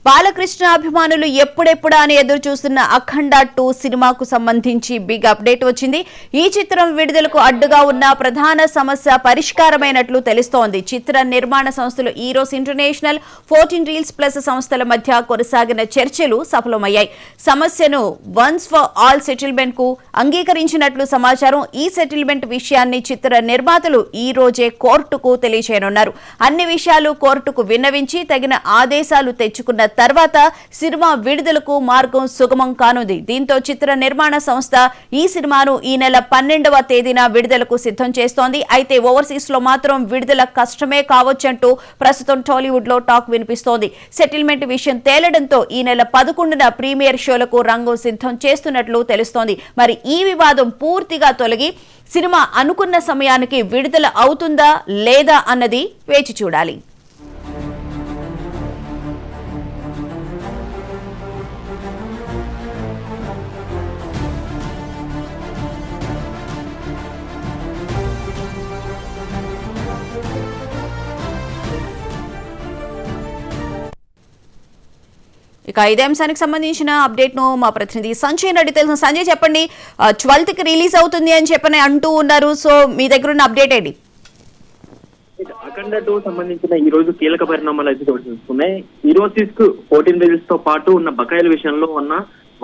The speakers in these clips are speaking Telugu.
బాలకృష్ణ అభిమానులు ఎప్పుడెప్పుడా అని ఎదురు చూస్తున్న అఖండ 2 సినిమాకు సంబంధించి బిగ్ అప్డేట్ వచ్చింది. ఈ చిత్రం విడుదలకు అడ్డుగా ఉన్న ప్రధాన సమస్య పరిష్కారమైనట్లు తెలుస్తోంది. చిత్ర నిర్మాణ సంస్థలు ఈరోస్ ఇంటర్నేషనల్, 14 రీల్స్ ప్లస్ సంస్థల మధ్య కొనసాగిన చర్చలు సఫలమయ్యాయి. సమస్యను వన్స్ ఫర్ ఆల్ సెటిల్మెంట్ కు అంగీకరించినట్లు సమాచారం. ఈ సెటిల్మెంట్ విషయాన్ని చిత్ర నిర్మాతలు ఈ రోజే కోర్టుకు తెలియజేయనున్నారు. అన్ని విషయాలు కోర్టుకు విన్నవించి తగిన ఆదేశాలు తెచ్చుకున్న తర్వాత సినిమా విడుదలకు మార్గం సుగమం కానుంది. దీంతో చిత్ర నిర్మాణ సంస్థ ఈ సినిమాను ఈ నెల 12వ తేదీన విడుదలకు సిద్ధం చేస్తోంది. అయితే ఓవర్సీస్ లో మాత్రం విడుదల కష్టమే కావచ్చంటూ ప్రస్తుతం టాలీవుడ్ లో టాక్ వినిపిస్తోంది. సెటిల్మెంట్ విషయం తేలడంతో ఈ నెల 11న ప్రీమియర్ షోలకు రంగం సిద్ధం చేస్తున్నట్లు తెలుస్తోంది. మరి ఈ వివాదం పూర్తిగా తొలగి సినిమా అనుకున్న సమయానికి విడుదల అవుతుందా లేదా అన్నది వేచి చూడాలి. ఇక ఇదే అంశానికి సంబంధించిన అప్డేట్ ను మా ప్రతినిధి సంజయ్ రెడ్డి తెలుసు. సంజయ్ చెప్పండి, 12th కి రిలీజ్ అవుతుంది అని చెప్పని అంటూ ఉన్నారు. సో మీ దగ్గర ఉన్న అప్డేట్ ఏంటి? అఖండ 2 సంబంధించిన ఈ రోజు కీలక పరిణామాలు అయితే చోటు చేసుకున్నాయి. ఈరోసిస్ కు 14 రీల్స్ తో పాటు ఉన్న బకాయిల విషయంలో ఉన్న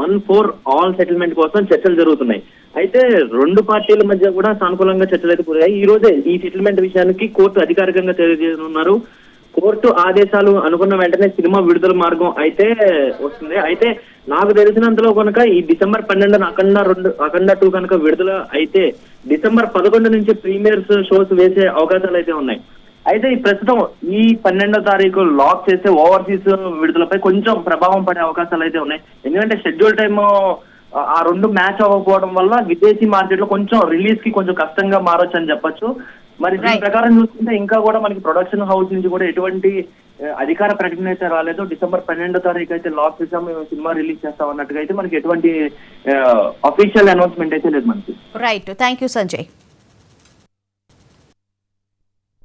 1 for all సెటిల్మెంట్ కోసం చర్చలు జరుగుతున్నాయి. అయితే రెండు పార్టీల మధ్య కూడా సానుకూలంగా చర్చలు అయితే పూర్తయ్యాయి. ఈ రోజే ఈ సెటిల్మెంట్ విషయానికి కోర్టు అధికారికంగా తెలియజేయనున్నారు. కోర్టు ఆదేశాలు అనుకున్న వెంటనే సినిమా విడుదల మార్గం అయితే వస్తుంది. అయితే నాకు తెలిసినంతలో కనుక ఈ డిసెంబర్ 12న అఖండ 2 కనుక విడుదల అయితే డిసెంబర్ 11 నుంచి ప్రీమియర్స్ షోస్ వేసే అవకాశాలు అయితే ఉన్నాయి. అయితే ఈ ప్రస్తుతం ఈ 12వ తారీఖు లాక్ చేసే ఓవర్సీస్ విడుదలపై కొంచెం ప్రభావం పడే అవకాశాలు అయితే ఉన్నాయి. ఎందుకంటే షెడ్యూల్ టైమ్ ఆ రెండు మ్యాచ్ అవ్వకపోవడం వల్ల విదేశీ మార్కెట్ లో కొంచెం రిలీజ్ కి కొంచెం కష్టంగా మారొచ్చు అని చెప్పొచ్చు. మరి దీని ప్రకారం చూసుకుంటే ఇంకా కూడా మనకి ప్రొడక్షన్ హౌస్ నుంచి కూడా ఎటువంటి అధికార ప్రకటన అయితే రాలేదు. డిసెంబర్ 12వ తారీఖు అయితే లాక్ చేసాం, మేము సినిమా రిలీజ్ చేస్తాం అన్నట్టుగా అయితే మనకి ఎటువంటి అఫీషియల్ అనౌన్స్మెంట్ అయితే లేదు మనకి. Right, thank you Sanjay.